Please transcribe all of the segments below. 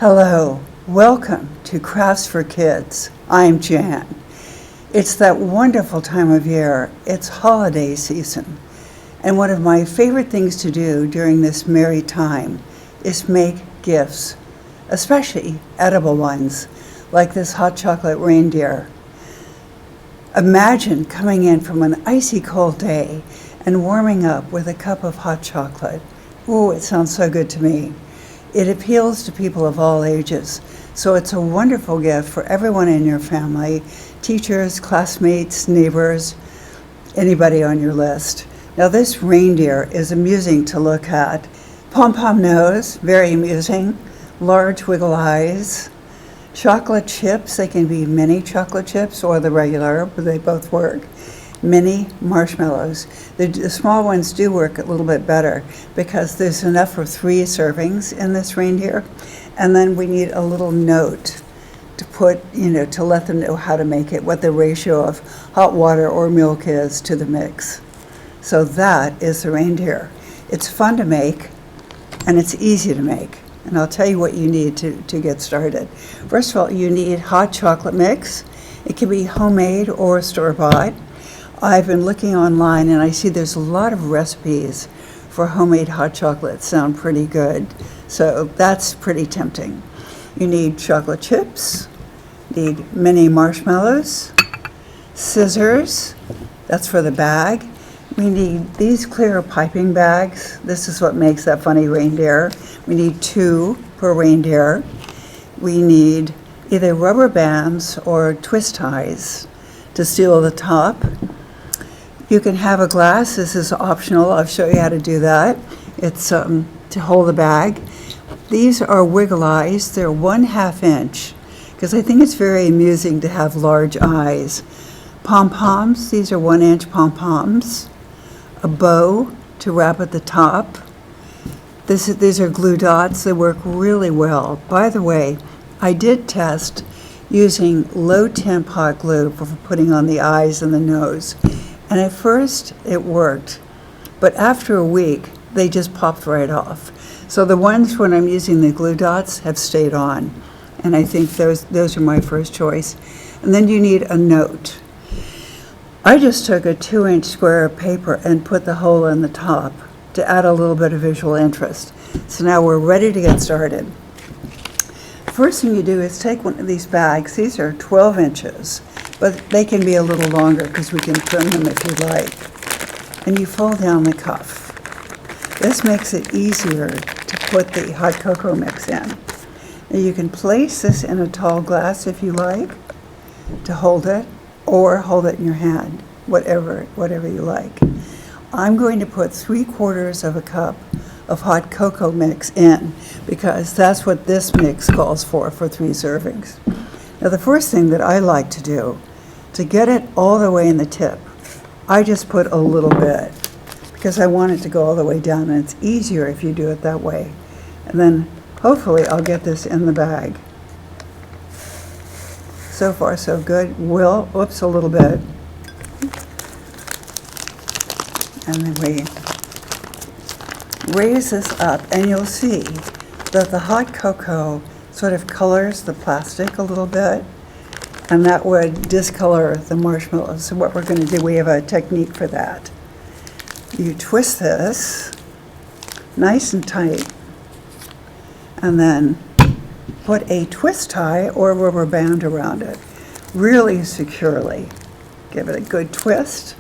Hello, welcome to Crafts for Kids. I'm Jann. It's that wonderful time of year. It's holiday season. And one of my favorite things to do during this merry time is make gifts, especially edible ones, like this hot chocolate reindeer. Imagine coming in from an icy cold day and warming up with a cup of hot chocolate. Ooh, it sounds so good to me. It appeals to people of all ages, so it's a wonderful gift for everyone in your family, teachers, classmates, neighbors, anybody on your list. Now this reindeer is amusing to look at. Pom-pom nose, very amusing, large wiggle eyes, chocolate chips, they can be mini chocolate chips or the regular, but they both work. Mini marshmallows. The small ones do work a little bit better because there's enough for 3 servings in this reindeer. And then we need a little note to put, to let them know how to make it, what the ratio of hot water or milk is to the mix. So that is the reindeer. It's fun to make and it's easy to make. And I'll tell you what you need to get started. First of all, you need hot chocolate mix. It can be homemade or store-bought. I've been looking online and I see there's a lot of recipes for homemade hot chocolate sound pretty good. So that's pretty tempting. You need chocolate chips, need mini marshmallows, scissors, that's for the bag. We need these clear piping bags. This is what makes that funny reindeer. We need 2 per reindeer. We need either rubber bands or twist ties to seal the top. You can have a glass. This is optional. I'll show you how to do that. It's to hold the bag. These are wiggle eyes. They're 1/2 inch because I think it's very amusing to have large eyes. Pom-poms. These are 1-inch pom-poms. A bow to wrap at the top. These are glue dots. They work really well. By the way, I did test using low temp hot glue for putting on the eyes and the nose. And at first it worked, but after a week, they just popped right off. So the ones when I'm using the glue dots have stayed on. And I think those are my first choice. And then you need a note. I just took a 2-inch square of paper and put the hole in the top to add a little bit of visual interest. So now we're ready to get started. First thing you do is take one of these bags. These are 12 inches. But they can be a little longer because we can trim them if you like. And you fold down the cuff. This makes it easier to put the hot cocoa mix in. Now you can place this in a tall glass if you like to hold it, or hold it in your hand, whatever you like. I'm going to put 3/4 of a cup of hot cocoa mix in because that's what this mix calls for 3 servings. Now the first thing that I like to do, to get it all the way in the tip, I just put a little bit because I want it to go all the way down, and it's easier if you do it that way. And then hopefully I'll get this in the bag. So far so good. Oops, a little bit. And then we raise this up and you'll see that the hot cocoa sort of colors the plastic a little bit. And that would discolor the marshmallows. So what we're going to do, we have a technique for that. You twist this nice and tight, and then put a twist tie or rubber band around it, really securely. Give it a good twist.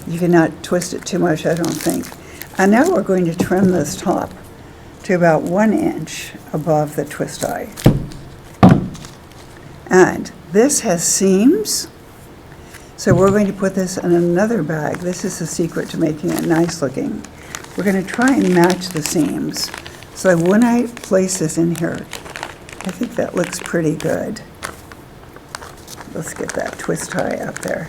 You cannot twist it too much, I don't think. And now we're going to trim this top to about 1 inch above the twist tie. And this has seams, so we're going to put this in another bag. This is the secret to making it nice looking. We're going to try and match the seams. So when I place this in here, I think that looks pretty good. Let's get that twist tie up there.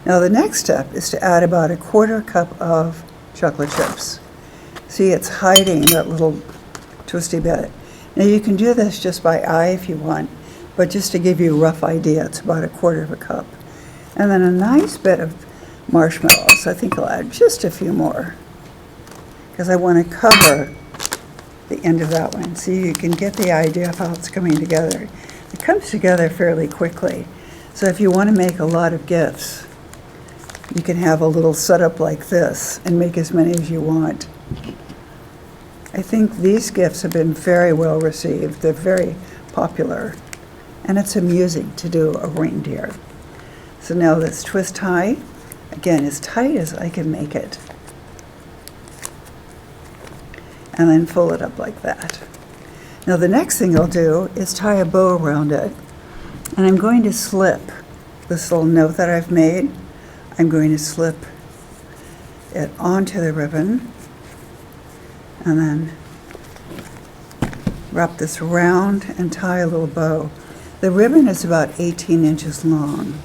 Now the next step is to add about 1/4 cup of chocolate chips. See, it's hiding that little twisty bit. Now you can do this just by eye if you want, but just to give you a rough idea, it's about 1/4 cup. And then a nice bit of marshmallows. I think I'll add just a few more because I want to cover the end of that one, so you can get the idea of how it's coming together. It comes together fairly quickly. So if you want to make a lot of gifts, you can have a little setup like this and make as many as you want. I think these gifts have been very well received. They're very popular. And it's amusing to do a reindeer. So now let's twist tie. Again, as tight as I can make it. And then fold it up like that. Now the next thing I'll do is tie a bow around it. And I'm going to slip this little note that I've made. I'm going to slip it onto the ribbon and then wrap this around and tie a little bow. The ribbon is about 18 inches long.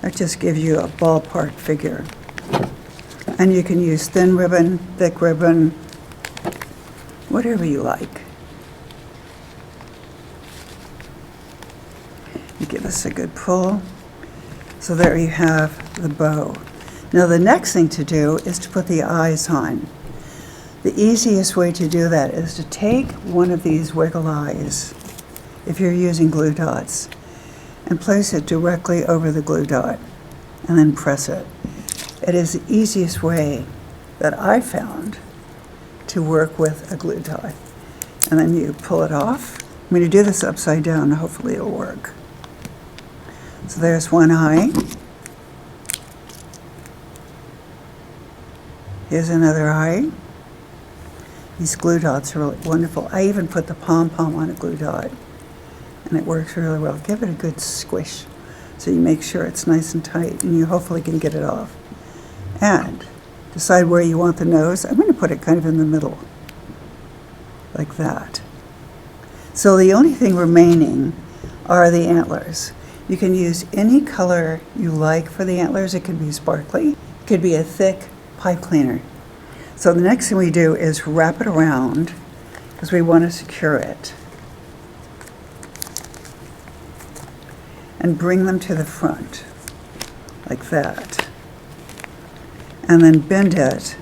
That just gives you a ballpark figure. And you can use thin ribbon, thick ribbon, whatever you like. You give this a good pull. So there you have the bow. Now the next thing to do is to put the eyes on. The easiest way to do that is to take one of these wiggle eyes, if you're using glue dots, and place it directly over the glue dot and then press it. It is the easiest way that I found to work with a glue dot. And then you pull it off. I'm going to do this upside down, hopefully it'll work. So there's one eye. Here's another eye. These glue dots are really wonderful. I even put the pom-pom on a glue dot, and it works really well. Give it a good squish so you make sure it's nice and tight, and you hopefully can get it off. And decide where you want the nose. I'm going to put it kind of in the middle, like that. So the only thing remaining are the antlers. You can use any color you like for the antlers. It could be sparkly. It could be a thick pipe cleaner. So the next thing we do is wrap it around because we want to secure it. And bring them to the front, like that. And then bend it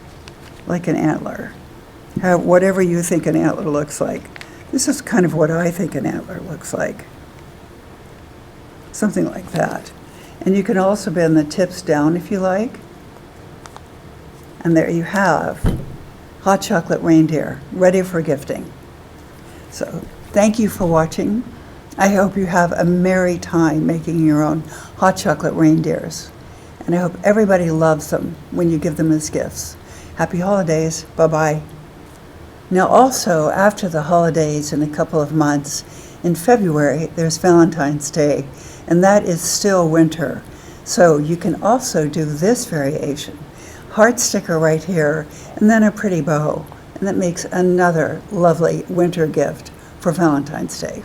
like an antler. Whatever you think an antler looks like. This is kind of what I think an antler looks like. Something like that. And you can also bend the tips down if you like. And there you have hot chocolate reindeer, ready for gifting. So thank you for watching. I hope you have a merry time making your own hot chocolate reindeers. And I hope everybody loves them when you give them as gifts. Happy holidays. Bye-bye. Now also, after the holidays in a couple of months, in February, there's Valentine's Day, and that is still winter. So you can also do this variation. Heart sticker right here, and then a pretty bow. And that makes another lovely winter gift for Valentine's Day.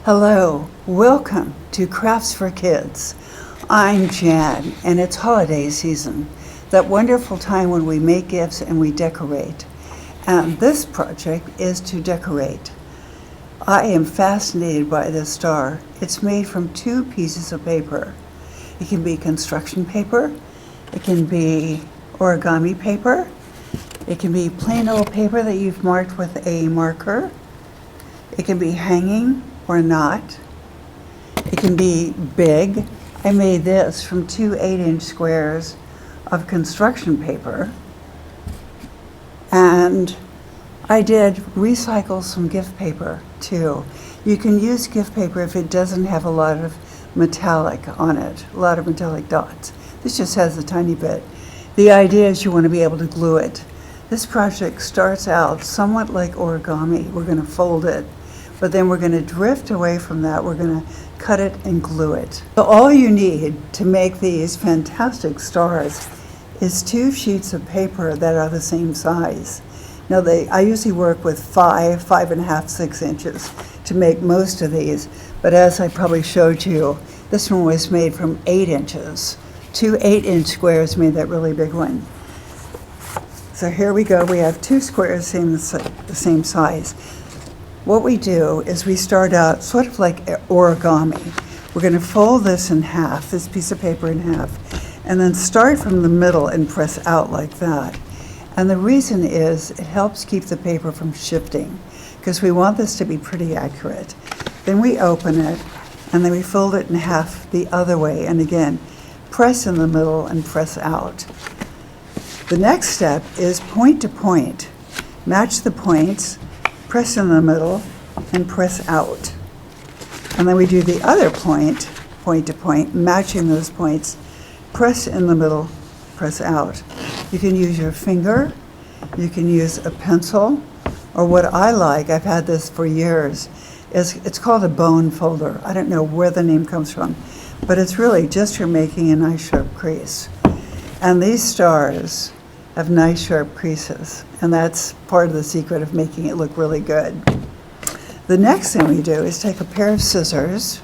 Hello, welcome to Crafts for Kids. I'm Jan, and it's holiday season, that wonderful time when we make gifts and we decorate. And this project is to decorate. I am fascinated by this star. It's made from 2 pieces of paper. It can be construction paper, it can be origami paper, it can be plain old paper that you've marked with a marker, it can be hanging or not, it can be big. I made this from 2 8-inch squares of construction paper. And I did recycle some gift paper too. You can use gift paper if it doesn't have a lot of metallic on it, a lot of metallic dots. This just has a tiny bit. The idea is you want to be able to glue it. This project starts out somewhat like origami. We're going to fold it, but then we're going to drift away from that. We're going to cut it and glue it. So all you need to make these fantastic stars is 2 sheets of paper that are the same size. Now I usually work with 5, 5.5, 6 inches to make most of these, but as I probably showed you, this one was made from 8 inches. 2 8-inch squares made that really big one. So here we go, we have 2 squares the same size. what we do is we start out sort of like origami. We're going to fold this in half, this piece of paper in half, and then start from the middle and press out like that. And the reason is it helps keep the paper from shifting, because we want this to be pretty accurate. Then we open it, and then we fold it in half the other way, and again, press in the middle and press out. The next step is point to point. Match the points, press in the middle, and press out. And then we do the other point, point to point, matching those points, press in the middle, press out. You can use your finger, you can use a pencil, or what I like, I've had this for years, is it's called a bone folder. I don't know where the name comes from, but it's really just for making a nice sharp crease. And these stars have nice sharp creases, and that's part of the secret of making it look really good. The next thing we do is take a pair of scissors.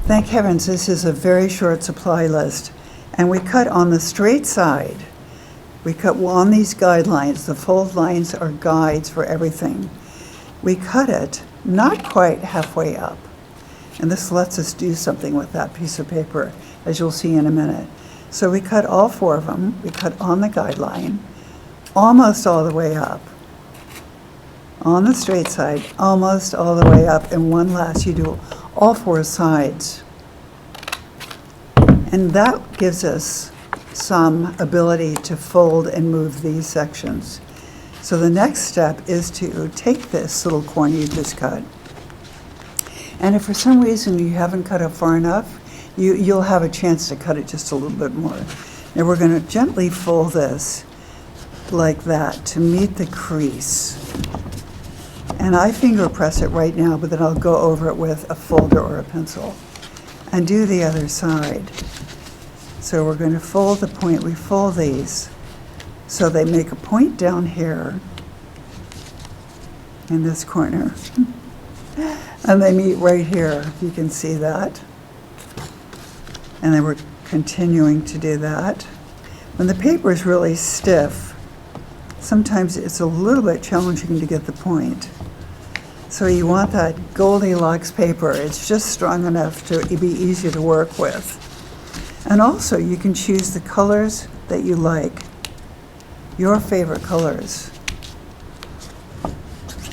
Thank heavens this is a very short supply list, and we cut on the straight side. We cut on these guidelines. The fold lines are guides for everything. We cut it not quite halfway up, and this lets us do something with that piece of paper, as you'll see in a minute. So we cut all 4 of them. We cut on the guideline, almost all the way up. On the straight side, almost all the way up, and one last, you do all 4 sides. And that gives us some ability to fold and move these sections. So the next step is to take this little corner you just cut, and if for some reason you haven't cut it far enough, you'll have a chance to cut it just a little bit more. Now we're going to gently fold this like that to meet the crease. And I finger press it right now, but then I'll go over it with a folder or a pencil and do the other side. So we're going to fold the point. We fold these so they make a point down here in this corner. And they meet right here. You can see that. And then we're continuing to do that. When the paper is really stiff, sometimes it's a little bit challenging to get the point. So you want that Goldilocks paper. It's just strong enough to be easy to work with. And also you can choose the colors that you like, your favorite colors.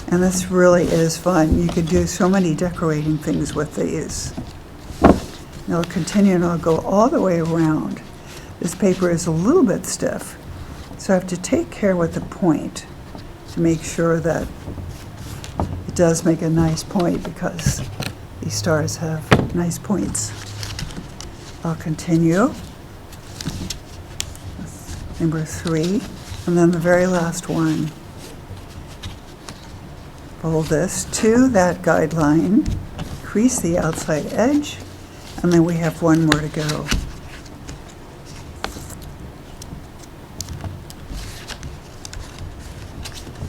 And this really is fun. You can do so many decorating things with these. And I'll continue and I'll go all the way around. This paper is a little bit stiff, so I have to take care with the point to make sure that it does make a nice point, because these stars have nice points. I'll continue with number 3, and then the very last one. Fold this to that guideline, crease the outside edge, and then we have one more to go.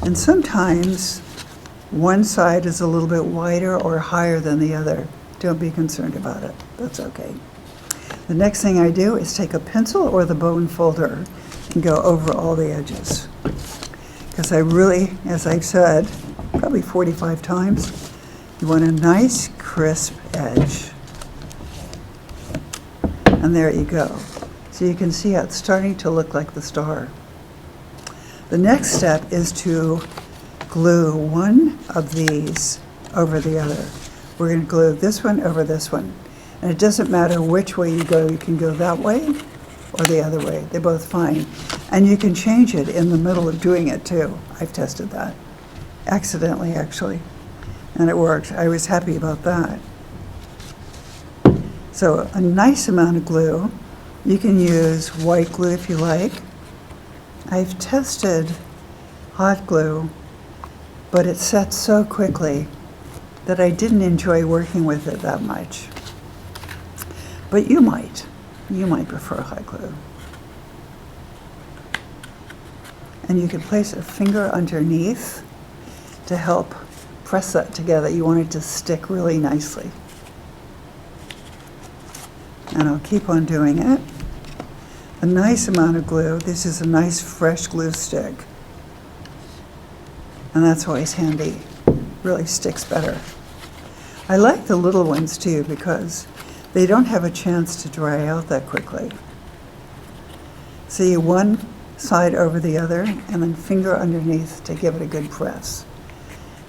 And sometimes one side is a little bit wider or higher than the other. Don't be concerned about it. That's okay. The next thing I do is take a pencil or the bone folder and go over all the edges. Because I really, as I've said, probably 45 times, you want a nice crisp edge. And there you go. So you can see how it's starting to look like the star. The next step is to glue one of these over the other. We're going to glue this one over this one. And it doesn't matter which way you go. You can go that way or the other way. They're both fine. And you can change it in the middle of doing it too. I've tested that. Accidentally, actually. And it worked. I was happy about that. So a nice amount of glue. You can use white glue if you like. I've tested hot glue, but it sets so quickly that I didn't enjoy working with it that much. But you might. You might prefer hot glue. And you can place a finger underneath to help press that together. You want it to stick really nicely. And I'll keep on doing it. A nice amount of glue. This is a nice fresh glue stick. And that's always handy. really sticks better. I like the little ones too because they don't have a chance to dry out that quickly. See, one side over the other and then finger underneath to give it a good press.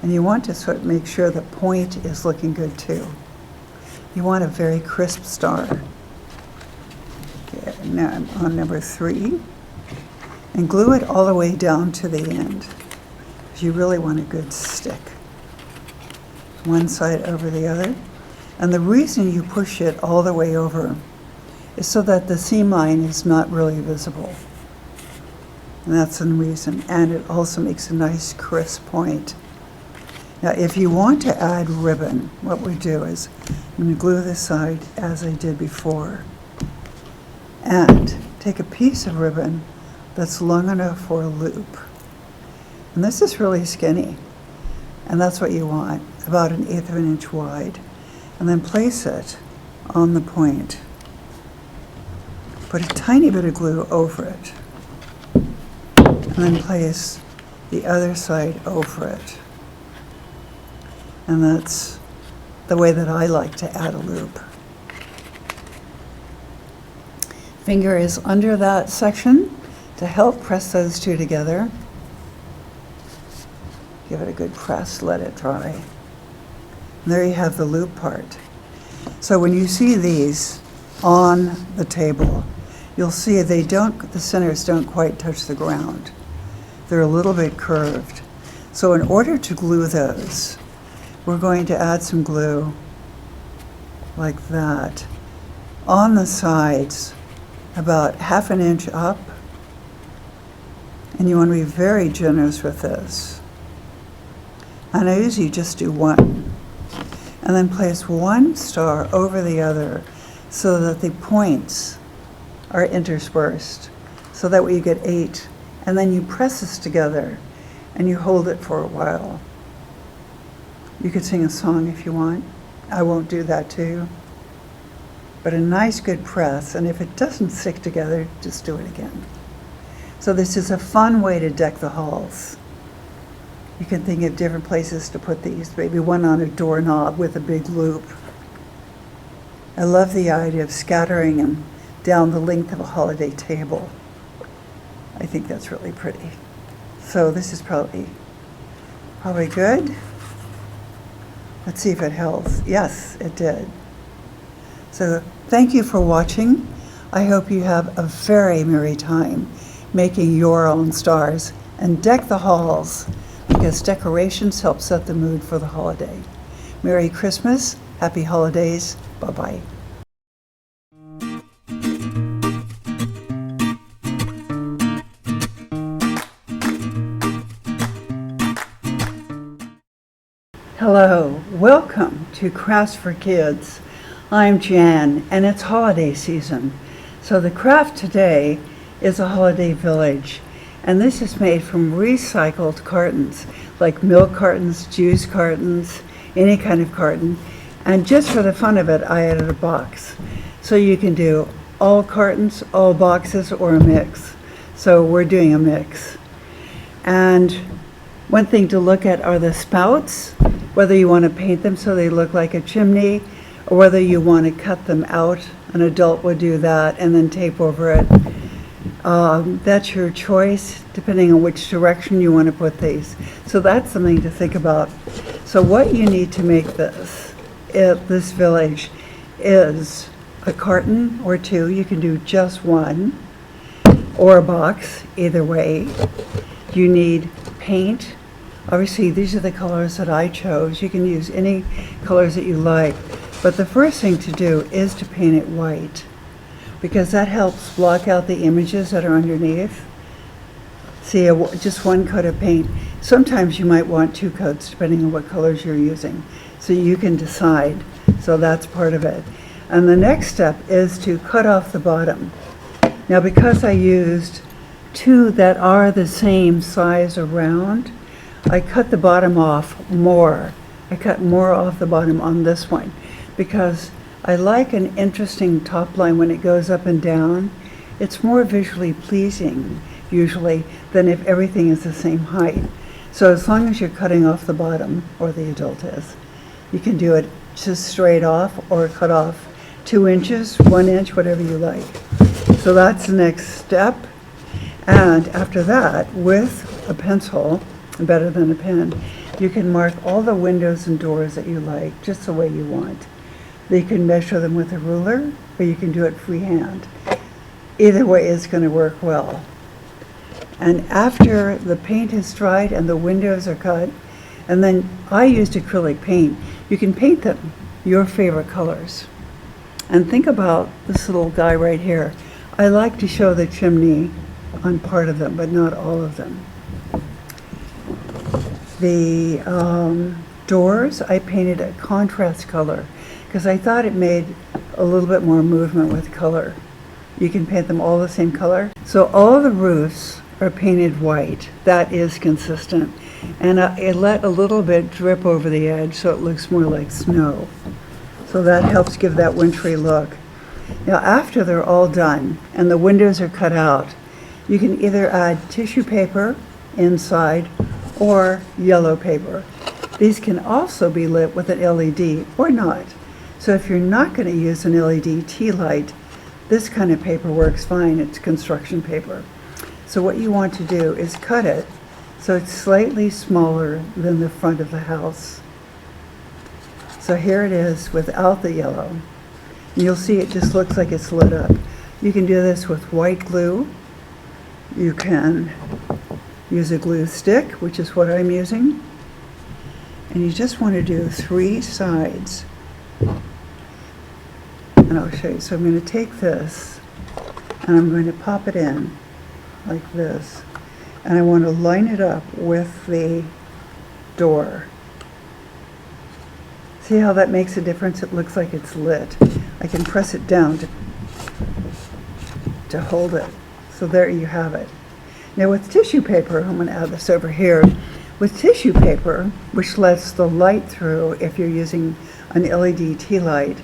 And you want to sort of make sure the point is looking good too. You want a very crisp star. Okay, now I'm on number 3. And glue it all the way down to the end. You really want a good stick. One side over the other. And the reason you push it all the way over is so that the seam line is not really visible. And that's the reason. And it also makes a nice crisp point. Now, if you want to add ribbon, what we do is I'm going to glue this side as I did before. And take a piece of ribbon that's long enough for a loop. And this is really skinny. And that's what you want, about 1/8 of an inch wide. And then place it on the point. Put a tiny bit of glue over it. And then place the other side over it. And that's the way that I like to add a loop. Finger is under that section to help press those two together. Give it a good press, let it dry. And there you have the loop part. So when you see these on the table, you'll see the centers don't quite touch the ground. They're a little bit curved. So in order to glue those, we're going to add some glue like that on the sides, about 1/2 inch up. And you want to be very generous with this. And I usually just do one. And then place one star over the other so that the points are interspersed. So that way you get 8. And then you press this together and you hold it for a while. You could sing a song if you want. I won't do that to you. But a nice good press, and if it doesn't stick together, just do it again. So this is a fun way to deck the halls. You can think of different places to put these, maybe one on a doorknob with a big loop. I love the idea of scattering them down the length of a holiday table. I think that's really pretty. So this is probably good. Let's see if it helps. Yes, it did. So thank you for watching. I hope you have a very merry time making your own stars and deck the halls, because decorations help set the mood for the holiday. Merry Christmas, happy holidays, bye-bye. Hello, welcome to Crafts for Kids. I'm Jan, and it's holiday season. So the craft today is a holiday village, and this is made from recycled cartons, like milk cartons, juice cartons, any kind of carton. And just for the fun of it, I added a box. So you can do all cartons, all boxes, or a mix. So we're doing a mix. And one thing to look at are the spouts, whether you want to paint them so they look like a chimney, or whether you want to cut them out. An adult would do that and then tape over it. That's your choice, depending on which direction you want to put these. So that's something to think about. So what you need to make this village is a carton or two. You can do just one, or a box, either way. You need paint. Obviously, these are the colors that I chose. You can use any colors that you like. But the first thing to do is to paint it white, because that helps block out the images that are underneath. See, just one coat of paint. Sometimes you might want 2 coats, depending on what colors you're using. So you can decide. So that's part of it. And the next step is to cut off the bottom. Now, because I used 2 that are the same size around, I cut the bottom off more. I cut more off the bottom on this one, because I like an interesting top line when it goes up and down. It's more visually pleasing, usually, than if everything is the same height. So as long as you're cutting off the bottom, or the adult is, you can do it just straight off or cut off 2 inches, 1 inch, whatever you like. So that's the next step. And after that, with a pencil, better than a pen, you can mark all the windows and doors that you like, just the way you want. You can measure them with a ruler, or you can do it freehand. Either way is going to work well. And after the paint is dried and the windows are cut, and then I used acrylic paint, you can paint them your favorite colors. And think about this little guy right here. I like to show the chimney on part of them, but not all of them. The doors, I painted a contrast color because I thought it made a little bit more movement with color. You can paint them all the same color. So all the roofs are painted white. That is consistent. And I let a little bit drip over the edge so it looks more like snow. So that helps give that wintry look. Now after they're all done and the windows are cut out, you can either add tissue paper inside or yellow paper. These can also be lit with an LED or not. So if you're not going to use an LED tea light, this kind of paper works fine. It's construction paper. So what you want to do is cut it so it's slightly smaller than the front of the house. So here it is without the yellow. You'll see it just looks like it's lit up. You can do this with white glue. You can use a glue stick, which is what I'm using. And you just want to do 3 sides. And I'll show you. So I'm going to take this and I'm going to pop it in like this. And I want to line it up with the door. See how that makes a difference? It looks like it's lit. I can press it down to hold it. So there you have it. Now with tissue paper, I'm going to add this over here. With tissue paper, which lets the light through if you're using an LED tea light,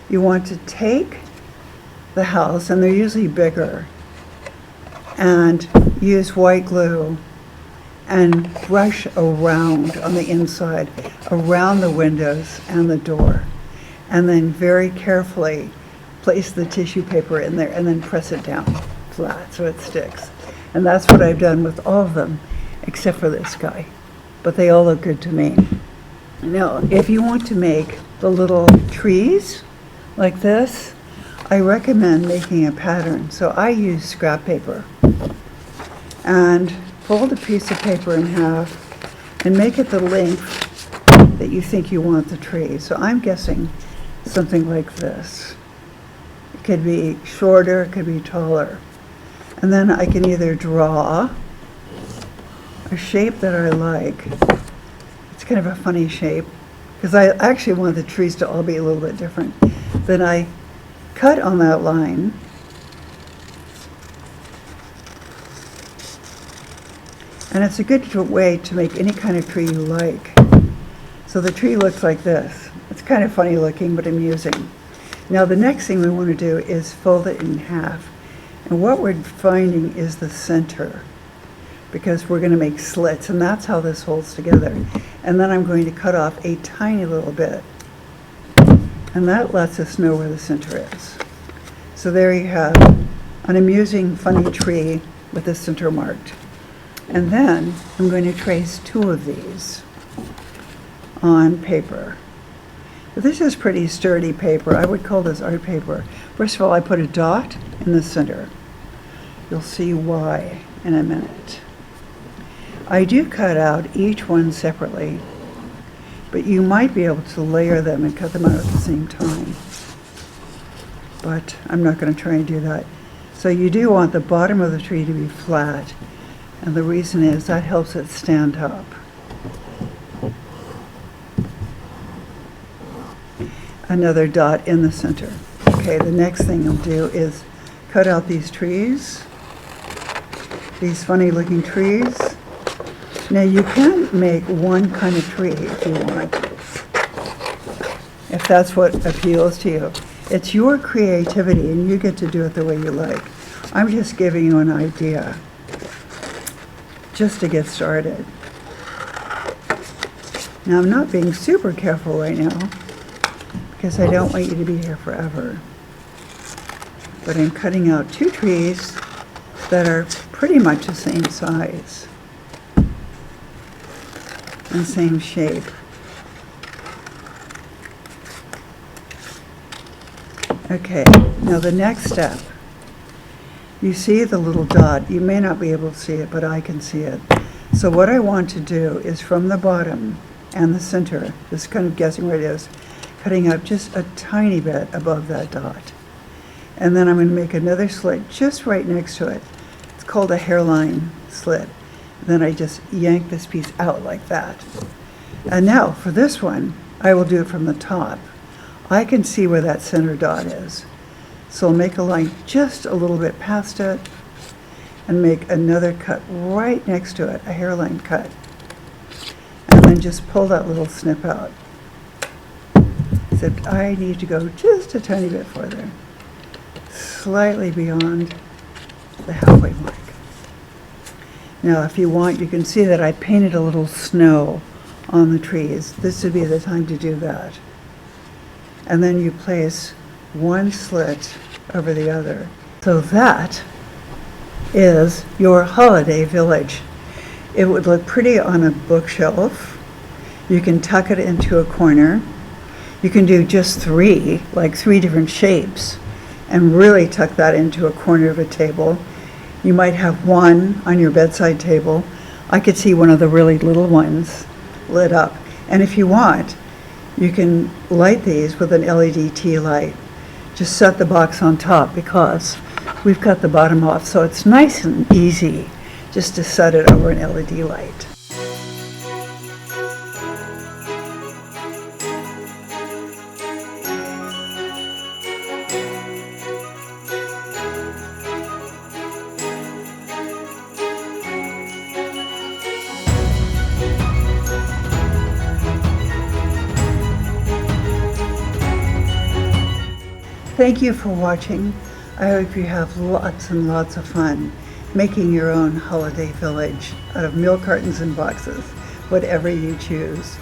you want to take the house, and they're usually bigger, and use white glue and brush around on the inside, around the windows and the door. And then very carefully place the tissue paper in there and then press it down flat so it sticks. And that's what I've done with all of them, except for this guy. But they all look good to me. Now, if you want to make the little trees like this, I recommend making a pattern. So I use scrap paper. And fold a piece of paper in half and make it the length that you think you want the tree. So I'm guessing something like this. It could be shorter, it could be taller. And then I can either draw a shape that I like. It's kind of a funny shape because I actually want the trees to all be a little bit different. Then I cut on that line. And it's a good way to make any kind of tree you like. So the tree looks like this. It's kind of funny looking, but amusing. Now the next thing we want to do is fold it in half. And what we're finding is the center, because we're going to make slits, and that's how this holds together. And then I'm going to cut off a tiny little bit. And that lets us know where the center is. So there you have an amusing, funny tree with the center marked. And then I'm going to trace 2 of these on paper. This is pretty sturdy paper. I would call this art paper. First of all, I put a dot in the center. You'll see why in a minute. I do cut out each one separately, but you might be able to layer them and cut them out at the same time. But I'm not going to try and do that. So you do want the bottom of the tree to be flat. And the reason is that helps it stand up. Another dot in the center. Okay, the next thing you'll do is cut out these trees, these funny looking trees. Now you can make one kind of tree if you want, if that's what appeals to you. It's your creativity and you get to do it the way you like. I'm just giving you an idea, just to get started. Now I'm not being super careful right now because I don't want you to be here forever. But I'm cutting out 2 trees that are pretty much the same size and same shape. Okay, now the next step, you see the little dot. You may not be able to see it, but I can see it. So what I want to do is from the bottom and the center, just kind of guessing where it is, cutting out just a tiny bit above that dot. And then I'm going to make another slit just right next to it. It's called a hairline slit. Then I just yank this piece out like that. And now for this one, I will do it from the top. I can see where that center dot is. So I'll make a line just a little bit past it and make another cut right next to it, a hairline cut. And then just pull that little snip out. Except I need to go just a tiny bit further, slightly beyond the halfway mark. Now if you want, you can see that I painted a little snow on the trees. This would be the time to do that. And then you place one slit over the other. So that is your holiday village. It would look pretty on a bookshelf. You can tuck it into a corner. You can do just 3, like 3 different shapes, and really tuck that into a corner of a table. You might have one on your bedside table. I could see one of the really little ones lit up. And if you want, you can light these with an LED tea light. Just set the box on top because we've cut the bottom off, so it's nice and easy just to set it over an LED light. Thank you for watching. I hope you have lots and lots of fun making your own holiday village out of milk cartons and boxes, whatever you choose.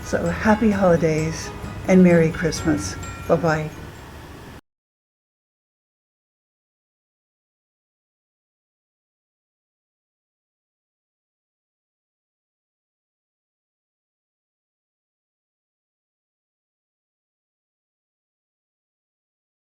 So happy holidays and Merry Christmas. Bye-bye.